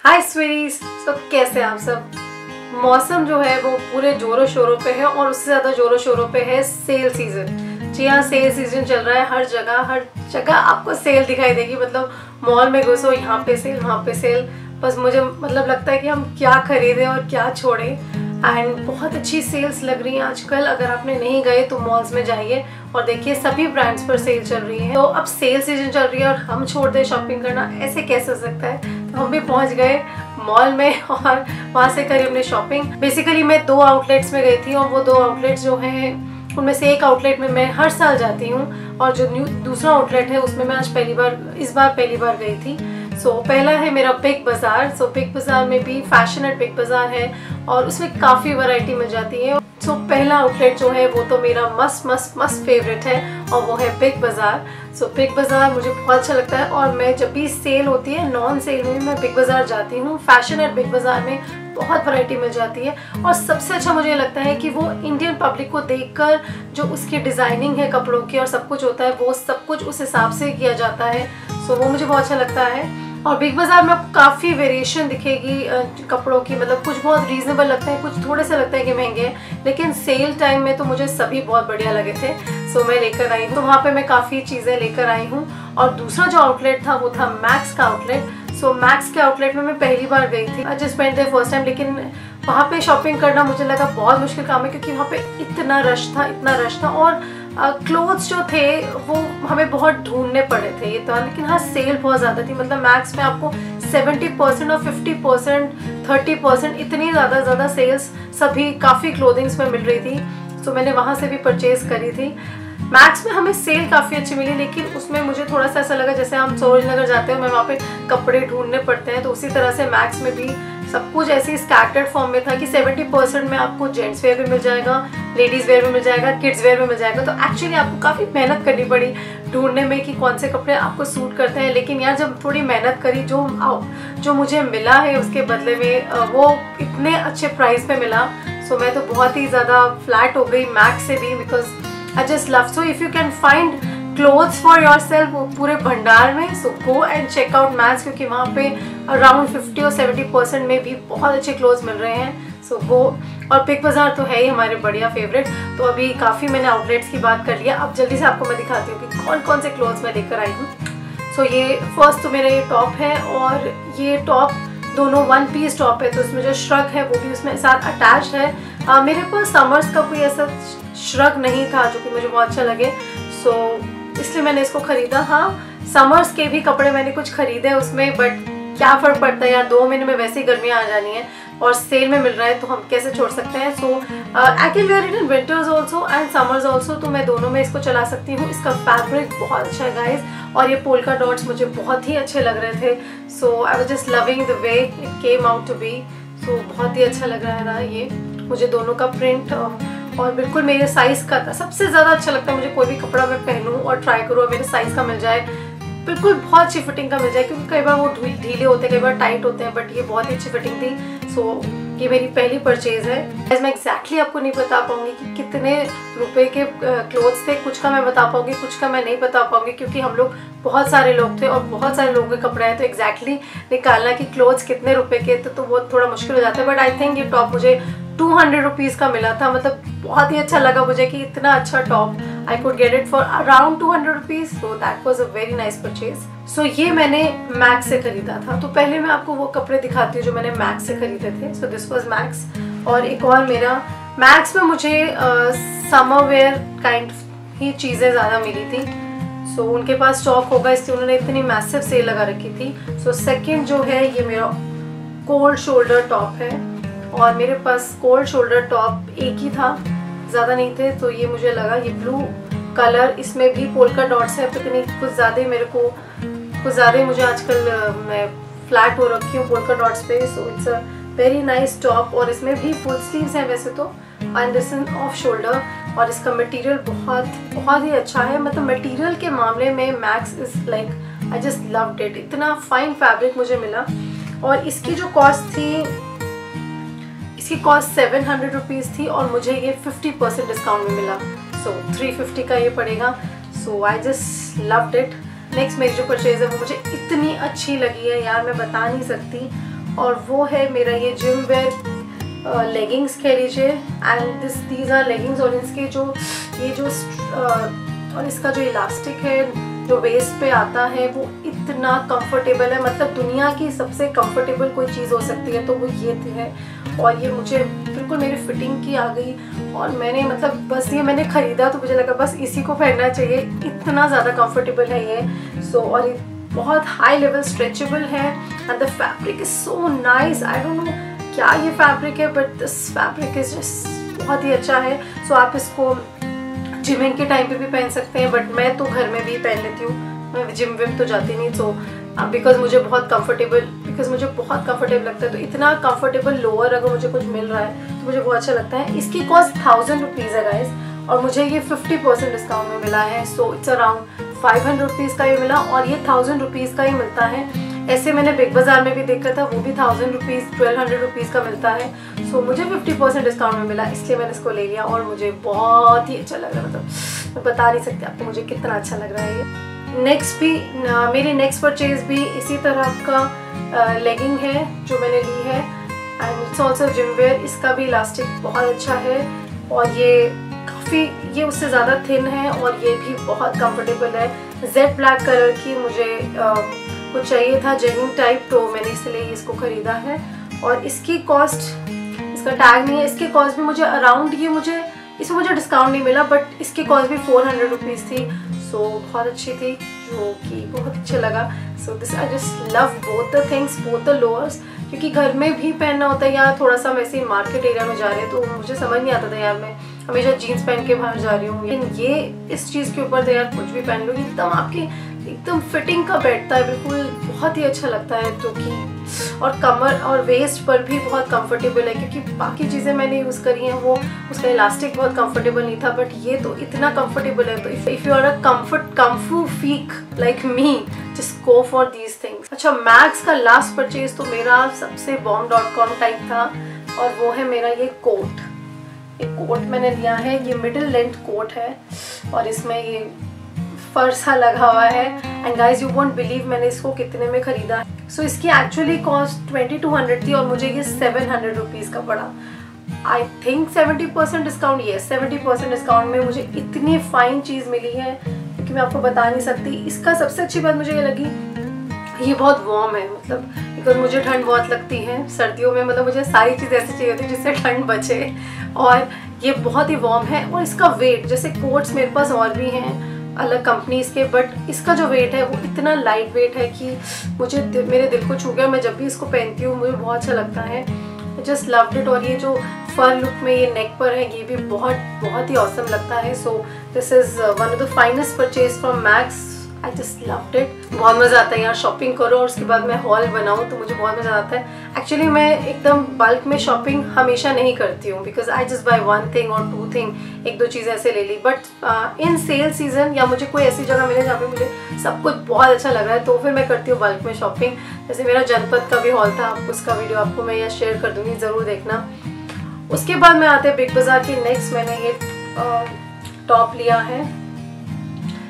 हाय स्वीटीज। तो कैसे हैं आप सब। मौसम जो है वो पूरे जोरों शोरों पे है और उससे ज़्यादा जोरों शोरों पे है सेल सीजन। जी हाँ, सेल सीजन चल रहा है। हर जगह आपको सेल दिखाई देगी। मतलब मॉल में घुसो, यहाँ पे सेल वहाँ पे सेल। बस मुझे लगता है कि हम क्या खरीदें और क्या छोड़ें। एंड बहुत अच्छी सेल्स लग रही हैं आजकल। अगर आपने नहीं गए तो मॉल्स में जाइए और देखिए सभी ब्रांड्स पर सेल चल रही है। तो अब सेल सीजन चल रही है और हम छोड़ दें शॉपिंग करना, ऐसे कैसे हो सकता है। तो हम भी पहुंच गए मॉल में और वहां से करी हमने शॉपिंग। बेसिकली मैं 2 आउटलेट्स में गई थी और वो 2 आउटलेट्स जो हैं उनमें से एक आउटलेट में मैं हर साल जाती हूँ और जो दूसरा आउटलेट है उसमें मैं इस बार पहली बार गई थी। पहला है मेरा बिग बाज़ार। बिग बाज़ार में भी फैशन एट बिग बाज़ार है और उसमें काफ़ी वैरायटी मिल जाती है। पहला आउटलेट जो है वो तो मेरा मस्त फेवरेट है और वो है बिग बाज़ार। बिग बाज़ार मुझे बहुत अच्छा लगता है और मैं जब भी सेल होती है, नॉन सेल में भी मैं बिग बाज़ार जाती हूँ। फैशन एट बिग बाज़ार में बहुत वैरायटी मिल जाती है और सबसे अच्छा मुझे लगता है कि वो इंडियन पब्लिक को देखकर जो उसकी डिज़ाइनिंग है कपड़ों की और सब कुछ होता है, वो सब कुछ उस हिसाब से किया जाता है। वो मुझे बहुत अच्छा लगता है। और बिग बाज़ार में आपको काफ़ी वेरिएशन दिखेगी कपड़ों की। कुछ बहुत रीजनेबल लगते हैं, कुछ थोड़े से लगता है कि महंगे हैं, लेकिन सेल टाइम में तो मुझे सभी बहुत बढ़िया लगे थे। मैं लेकर आई हूँ। तो वहाँ पे मैं काफ़ी चीज़ें लेकर आई हूँ। और दूसरा जो आउटलेट था वो था मैक्स का आउटलेट। मैक्स के आउटलेट में मैं पहली बार गई थी। I just went there first time. लेकिन वहाँ पे शॉपिंग करना मुझे लगा बहुत मुश्किल काम है क्योंकि वहाँ पे इतना रश था और क्लोथ्स जो थे वो हमें बहुत ढूंढने पड़े थे। ये तो लेकिन हाँ, सेल बहुत ज़्यादा थी। मैक्स में आपको 70% और 50%, 30% इतनी ज़्यादा सेल्स सभी काफ़ी क्लोथिंग्स में मिल रही थी। मैंने वहाँ से भी परचेज करी थी। मैक्स में हमें सेल काफ़ी अच्छी मिली, लेकिन उसमें मुझे थोड़ा सा ऐसा लगा जैसे हम सरोज नगर जाते हैं, हमें वहाँ पे कपड़े ढूंढने पड़ते हैं, तो उसी तरह से मैक्स में भी सब कुछ ऐसे स्कैटर्ड फॉर्म में था कि 70% में आपको जेंट्स वेयर भी मिल जाएगा, लेडीज़ वेयर भी मिल जाएगा, किड्स वेयर भी मिल जाएगा। तो एक्चुअली आपको काफ़ी मेहनत करनी पड़ी ढूंढने में कि कौन से कपड़े आपको सूट करते हैं। लेकिन यार जब थोड़ी मेहनत करी, जो मुझे मिला है उसके बदले में वो इतने अच्छे प्राइस पे मिला। मैं तो बहुत ही ज़्यादा फ्लैट हो गई मैक्स से भी, because I just love. If you can find clothes for yourself पूरे भंडार में, go and check out Max, क्योंकि वहाँ पे around 50 और 70% में भी बहुत अच्छे क्लोथ्स मिल रहे हैं। go। और बिग बाज़ार तो है ही हमारे बढ़िया फेवरेट। तो अभी काफ़ी मैंने आउटलेट्स की बात कर लिया। अब जल्दी से आपको मैं दिखाती हूँ कि कौन कौन से क्लोथ्स मैं लेकर आई हूँ। ये फर्स्ट तो मेरा ये टॉप है और ये टॉप दोनों 1 पीस टॉप है। तो इसमें जो श्रग है वो भी उसमें साथ अटैच है। मेरे पास समर्स का कोई ऐसा श्रग नहीं था जो कि मुझे बहुत अच्छा लगे, इसलिए मैंने इसको खरीदा। हाँ, समर्स के भी कपड़े मैंने कुछ खरीदे उसमें, बट क्या फ़र्क पड़ता है यार, 2 महीने में वैसे ही गर्मियाँ आ जानी है और सेल में मिल रहा है तो हम कैसे छोड़ सकते हैं। I can wear it in winters also and summers also. तो मैं दोनों में इसको चला सकती हूँ। इसका फैब्रिक बहुत अच्छा है गाइज और ये पोल्का डॉट्स मुझे बहुत ही अच्छे लग रहे थे। I was just loving the way it came out to be. बहुत ही अच्छा लग रहा था ये मुझे, दोनों का प्रिंट और बिल्कुल मेरे साइज़ का था। सबसे ज़्यादा अच्छा लगता है मुझे कोई भी कपड़ा मैं पहनूं और ट्राई करूँ और मेरे साइज़ का मिल जाए, बिल्कुल बहुत अच्छी फिटिंग का मिल जाए, क्योंकि कई बार वो ढीले होते हैं, कई बार टाइट होते हैं, बट ये बहुत ही अच्छी फिटिंग थी। ये मेरी पहली परचेज़ है। मैं एग्जैक्टली आपको नहीं बता पाऊंगी कि कितने रुपए के क्लोथ्स थे। कुछ का मैं बता पाऊंगी, कुछ का मैं नहीं बता पाऊंगी, क्योंकि हम लोग बहुत सारे लोग थे और बहुत सारे लोगों के कपड़े हैं, तो एग्जैक्टली निकालना कि क्लोथ्स कितने रुपए के थे तो वो थोड़ा मुश्किल हो जाता है। बट आई थिंक ये टॉप मुझे 200 रुपीज़ का मिला था। बहुत ही अच्छा लगा मुझे कि इतना अच्छा top I could get it for around 200 rupees. That was a very nice purchase. ये मैंने मैक्स से खरीदा था। तो पहले मैं आपको वो कपड़े दिखाती हूँ जो मैंने मैक्स से खरीदे थे। This was max. और एक और मेरा मैक्स में मुझे समर वेयर काइंड ही चीज़ें ज़्यादा मिली थी। उनके पास स्टॉक होगा इसलिए उन्होंने इतनी मैसिव सेल लगा रखी थी। सेकंड जो है ये मेरा कोल्ड शोल्डर टॉप है और मेरे पास कोल्ड शोल्डर टॉप एक ही था, ज़्यादा नहीं थे। तो ये मुझे लगा, ये ब्लू कलर, इसमें भी पोल्का डॉट्स है। पता नहीं कुछ ज़्यादा मुझे आजकल मैं फ्लैट हो रखी हूँ पोल्का डॉट्स पे। It's a very nice top और इसमें भी फुल स्लीव्स हैं वैसे तो, and this is off shoulder. और इसका मटेरियल बहुत ही अच्छा है। मटेरियल के मामले में max is like I just loved it. इतना फाइन फैब्रिक मुझे मिला। और इसकी जो कॉस्ट थी, इसकी कॉस्ट 700 रुपीज़ थी और मुझे ये 50% डिस्काउंट में मिला। 350 का ये पड़ेगा। I just loved it. Next मेरी जो परचेज है वो मुझे इतनी अच्छी लगी है यार, मैं बता नहीं सकती। और वो है मेरा ये जिम वेयर लेगिंग्स कह लीजिए। एंड दीज आर लेगिंग्स, और इसके जो ये जो और इसका जो इलास्टिक है जो वेस्ट पे आता है वो इतना कंफर्टेबल है, मतलब दुनिया की सबसे कंफर्टेबल कोई चीज़ हो सकती है तो वो ये है। और ये मुझे बिल्कुल मेरी फिटिंग की आ गई, और मैंने मतलब बस ये मैंने ख़रीदा तो मुझे लगा बस इसी को पहनना चाहिए, इतना ज़्यादा कंफर्टेबल है ये। और ये बहुत हाई लेवल स्ट्रेचेबल है and the fabric is so nice. I don't know क्या ये फैब्रिक है, but this fabric is just बहुत ही अच्छा है। आप इसको जिमिंग के टाइम पे भी पहन सकते हैं, बट मैं तो घर में भी पहन लेती हूँ, मैं जिम विम तो जाती नहीं। बिकॉज मुझे बहुत कंफर्टेबल लगता है। तो इतना कंफर्टेबल लोअर अगर मुझे कुछ मिल रहा है तो मुझे बहुत अच्छा लगता है। इसकी कॉस्ट 1000 रुपीज़ है गाइस, और मुझे ये 50% डिस्काउंट में मिला है। सो इट्स अराउंड 500 रुपीज़ का ये मिला, और ये 1000 रुपीज़ का ही मिलता है। ऐसे मैंने बिग बाज़ार में भी देखा था, वो भी 1000 रुपीज़ 1200 रुपीज़ का मिलता है। सो मुझे 50% डिस्काउंट में मिला, इसलिए मैंने इसको ले लिया, और मुझे बहुत ही अच्छा लग रहा है। मतलब मैं बता नहीं सकती आपको मुझे कितना अच्छा लग रहा है ये। मेरी नेक्स्ट परचेज भी इसी तरह का लेगिंग है जो मैंने ली है, and it's also gym where. इसका भी इलास्टिक बहुत अच्छा है, और ये उससे ज़्यादा थिन है, और ये भी बहुत कंफर्टेबल है। जेड ब्लैक कलर की मुझे कुछ चाहिए था जेगिंग टाइप, तो मैंने इसलिए इसको ख़रीदा है। और इसकी कॉस्ट, इसका टैग नहीं है, इसकी कॉस्ट भी मुझे अराउंड इसमें मुझे डिस्काउंट नहीं मिला, बट इसकी कॉस्ट भी 400 रुपीज़ थी। सो बहुत अच्छी थी, जो कि बहुत अच्छा लगा। So this I just love both the things, both the lowers, क्योंकि घर में भी पहनना होता है, या थोड़ा सा वैसे ही मार्केट एरिया में जा रहे हैं तो मुझे समझ नहीं आता था यार मैं हमेशा जीन्स पहन के बाहर जा रही हूँ, लेकिन ये इस चीज़ के ऊपर तो यार कुछ भी पहन लो एकदम फिटिंग का बैठता है, बिल्कुल बहुत ही अच्छा लगता है। जो कि और कमर और वेस्ट पर भी बहुत कंफर्टेबल है, क्योंकि बाकी चीज़ें मैंने यूज़ करी हैं वो उसका इलास्टिक बहुत कंफर्टेबल नहीं था, बट ये तो इतना कंफर्टेबल है। तो if you are a comfy freak like me, just go for these things. अच्छा, मैक्स का लास्ट परचेज तो मेरा सबसे bomb.com टाइप था, और वो है मेरा ये कोट मैंने लिया है। ये मिडिल लेंथ कोट है, और इसमें ये फर सा लगा हुआ है। And guys you won't believe मैंने इसको कितने में खरीदा है। सो इसकी एक्चुअली कॉस्ट 2200 थी, और मुझे ये 700 रुपीज़ का पड़ा। आई थिंक 70% डिस्काउंट, ये 70% डिस्काउंट में मुझे इतनी फाइन चीज़ मिली है, क्योंकि मैं आपको बता नहीं सकती। इसका सबसे अच्छी बात मुझे ये लगी, ये बहुत वार्म है, मतलब बिकॉज मुझे ठंड बहुत लगती है सर्दियों में, मतलब मुझे सारी चीज़ ऐसी चाहिए होती है जिससे ठंड बचे, और ये बहुत ही वार्म है। और इसका वेट, जैसे कोट्स मेरे पास और भी हैं अलग कंपनीज के, बट इसका जो वेट है वो इतना लाइट वेट है कि मेरे दिल को छू गया। मैं जब भी इसको पहनती हूँ मुझे बहुत अच्छा लगता है, जस्ट लव्ड इट। और ये जो फर लुक में ये नेक पर है, ये भी बहुत ही ऑसम लगता है। So this is one of the finest purchase from max. I just loved it. बहुत मज़ा आता है यार शॉपिंग करो और उसके बाद मैं हॉल बनाऊँ, तो मुझे बहुत मज़ा आता है। एक्चुअली मैं एकदम बल्क में शॉपिंग हमेशा नहीं करती हूँ, because I just by 1 thing और 2 थिंग, 1-2 चीज़ें ऐसे ले ली। बट इन सेल सीजन या मुझे कोई ऐसी जगह मिले जहाँ पे मुझे सब कुछ बहुत अच्छा लग रहा है, तो फिर मैं करती हूँ बल्क में शॉपिंग। जैसे मेरा जनपद का भी हॉल था, उसका वीडियो आपको मैं यहाँ शेयर कर दूँगी, ज़रूर देखना। उसके बाद मैं आते हैं बिग बाज़ार की। नेक्स्ट मैंने ये टॉप लिया है,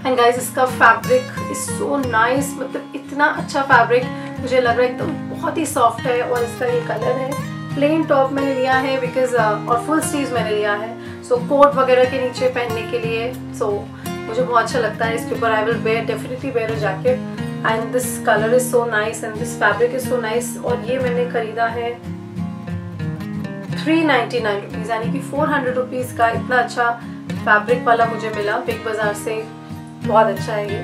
एंड गाइस इसका फैब्रिक इज सो नाइस, मतलब इतना अच्छा फैब्रिक मुझे लग रहा है, एकदम बहुत ही सॉफ्ट है। और इसका ये कलर है। प्लेन टॉप मैंने लिया है बिकॉज और फुल स्लीव्स मैंने लिया है, सो कोट वगैरह के नीचे पहनने के लिए। सो मुझे बहुत अच्छा लगता है इसके ऊपर। I will definitely wear a jacket, and this colour is so nice and this fabric is so nice. और ये मैंने खरीदा है 399 रुपीज़, यानी कि 400 रुपीज़ का इतना अच्छा फैब्रिक वाला मुझे मिला बिग बाज़ार से। बहुत अच्छा है ये।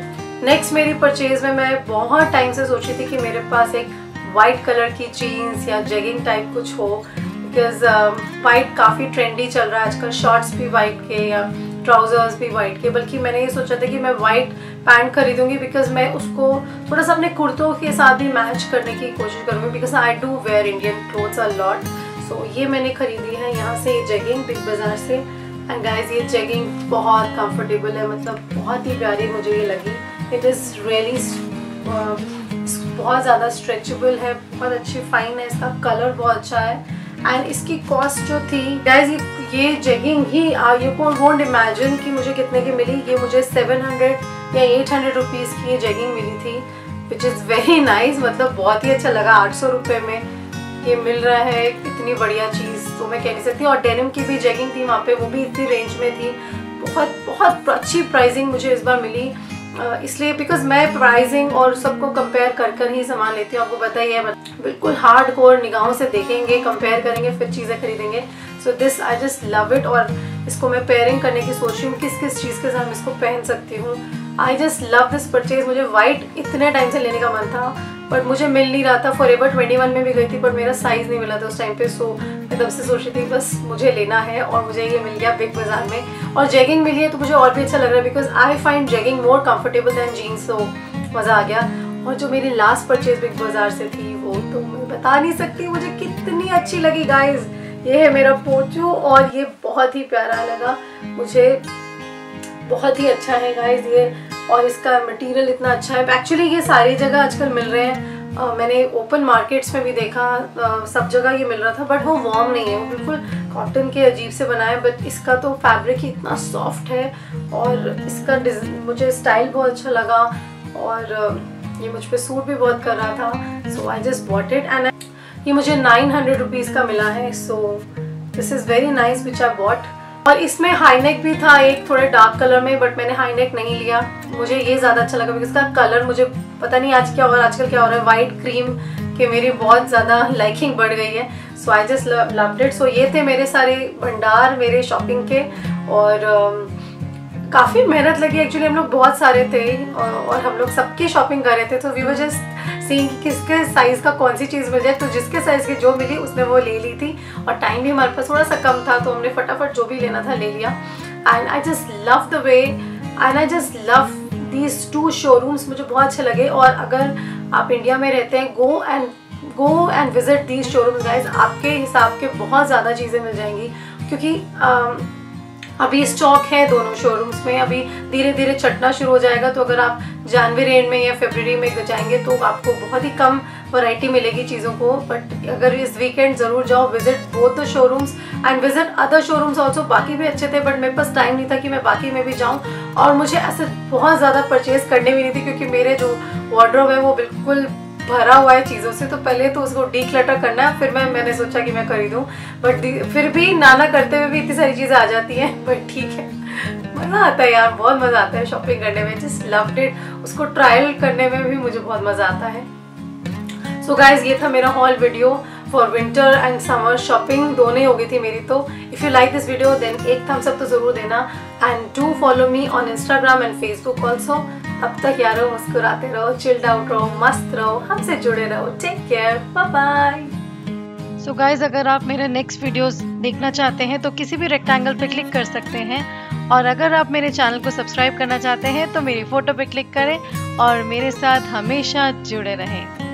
नेक्स्ट मेरी परचेज में मैं बहुत टाइम से सोची थी कि मेरे पास एक वाइट कलर की जीन्स या जेगिंग टाइप कुछ हो, बिकॉज वाइट काफ़ी ट्रेंडी चल रहा है आजकल। शॉर्ट्स भी वाइट के या ट्राउजर्स भी वाइट के, बल्कि मैंने ये सोचा था कि मैं वाइट पैंट खरीदूंगी, बिकॉज मैं उसको थोड़ा सा अपने कुर्तों के साथ भी मैच करने की कोशिश करूँगी, because I do wear Indian clothes a lot. So ये मैंने खरीदी है यहाँ से जेगिंग बिग बाज़ार से। एंड गाइज ये जेगिंग बहुत कंफर्टेबल है, मतलब बहुत ही प्यारी मुझे ये लगी। इट इज़ रियली बहुत ज़्यादा स्ट्रेचेबल है, बहुत अच्छी फाइन है, इसका कलर बहुत अच्छा है। एंड इसकी कॉस्ट जो थी गाइज, ये jegging he you won't imagine कि मुझे कितने की मिली। ये मुझे 700 या 800 रुपीज़ की ये जेगिंग मिली थी, विच इज़ वेरी नाइस। मतलब बहुत ही अच्छा लगा। 800 रुपये में ये मिल रहा है इतनी बढ़िया चीज़ तो मैं कह नहीं सकती। और डेनिम की भी जैगिंग थी वहाँ पे, वो भी इतनी रेंज में थी, बहुत बहुत अच्छी प्राइसिंग मुझे इस बार मिली। इसलिए बिकॉज मैं प्राइसिंग और सबको कंपेयर कर ही सामान लेती हूँ, आपको पता ही है। बिल्कुल हार्ड कोर निगाहों से देखेंगे, कंपेयर करेंगे, फिर चीज़ें खरीदेंगे। So this I just love it. और इसको मैं पेयरिंग करने की सोच रही हूँ, किस किस चीज़ के साथ इसको पहन सकती हूँ। I just love this purchase. मुझे वाइट इतने टाइम से लेने का मन था बट मुझे मिल नहीं रहा था। फॉरएवर 21 में भी गई थी बट मेरा साइज़ नहीं मिला था उस टाइम पे। सो मैं तब से सोच रही थी बस मुझे लेना है, और मुझे ये मिल गया बिग बाज़ार में। और जैगिंग मिली है तो मुझे और भी अच्छा लग रहा है because I find jegging more comfortable than jeans. तो मज़ा आ गया। और जो मेरी लास्ट परचेज बिग बाज़ार से थी वो तो मैं बता नहीं सकती मुझे कितनी अच्छी लगी गाइज। ये है मेरा पोचो और ये बहुत ही प्यारा लगा मुझे, बहुत ही अच्छा है गाइज ये। और इसका मटेरियल इतना अच्छा है। एक्चुअली ये सारी जगह आजकल मिल रहे हैं। मैंने ओपन मार्केट्स में भी देखा, सब जगह ये मिल रहा था बट वो वार्म नहीं है, वो बिल्कुल कॉटन के अजीब से बना है। बट इसका तो फैब्रिक ही इतना सॉफ्ट है और इसका मुझे स्टाइल बहुत अच्छा लगा और ये मुझ पे सूट भी बहुत कर रहा था। So I just bought it and ये मुझे 900 रुपीज़ का मिला है। So this is very nice which I bought. और इसमें हाई नेक भी था एक थोड़े डार्क कलर में बट मैंने हाई नेक नहीं लिया। मुझे ये ज़्यादा अच्छा लगा बिकॉज इसका कलर मुझे पता नहीं आज क्या हो रहा है, आजकल क्या हो रहा है, वाइट क्रीम के मेरी बहुत ज़्यादा लाइकिंग बढ़ गई है। सो आई जस्ट लव्ड इट। सो ये थे मेरे सारे भंडार मेरे शॉपिंग के। और काफ़ी मेहनत लगी एक्चुअली, हम लोग बहुत सारे थे और हम लोग सबकी शॉपिंग कर रहे थे। तो वी वर जस्ट सीइंग किसके साइज़ का कौन सी चीज़ मिल जाए। तो जिसके साइज़ की जो मिली उसने वो ले ली थी और टाइम भी हमारे पास थोड़ा सा कम था तो हमने फटाफट जो भी लेना था ले लिया। And I just love the way and I just love these 2 showrooms, मुझे बहुत अच्छे लगे। और अगर आप इंडिया में रहते हैं go and visit these showrooms guys. आपके हिसाब के बहुत ज़्यादा चीज़ें मिल जाएंगी क्योंकि अभी स्टॉक है दोनों शोरूम्स में, अभी धीरे धीरे छटना शुरू हो जाएगा। तो अगर आप जनवरी एंड में या फरवरी में जाएंगे तो आपको बहुत ही कम वैरायटी मिलेगी चीज़ों को। बट अगर इस वीकेंड ज़रूर जाओ, visit both the showrooms and visit other showrooms also. बाकी भी अच्छे थे बट मेरे पास टाइम नहीं था कि मैं बाकी में भी जाऊँ और मुझे ऐसे बहुत ज़्यादा परचेज़ करने भी नहीं थी क्योंकि मेरे जो वार्डरोब है वो बिल्कुल भरा हुआ है चीज़ों से। तो पहले तो उसको डीक्लटर करना है, फिर मैंने सोचा कि मैं खरीदूं। बट फिर भी नाना करते हुए भी इतनी सारी चीज़ें आ जाती हैं। बट ठीक है, मज़ा आता है यार, बहुत मज़ा आता है शॉपिंग करने में। Just loved it. उसको ट्रायल करने में भी मुझे बहुत मज़ा आता है। सो गाइज ये था मेरा haul video for winter and summer shopping, दोनों ही हो गई थी मेरी। तो if you like this video then एक थम्स अप तो ज़रूर देना and do follow me on Instagram and Facebook also. तब तक यारो मुस्कुराते रहो, चिल्ड आउट रहो, मस्त रहो, हमसे जुड़े रहो। Take care, bye bye. So guys अगर आप मेरे नेक्स्ट वीडियोस देखना चाहते हैं तो किसी भी रेक्टेंगल पे क्लिक कर सकते हैं। और अगर आप मेरे चैनल को सब्सक्राइब करना चाहते हैं तो मेरी फ़ोटो पे क्लिक करें और मेरे साथ हमेशा जुड़े रहें।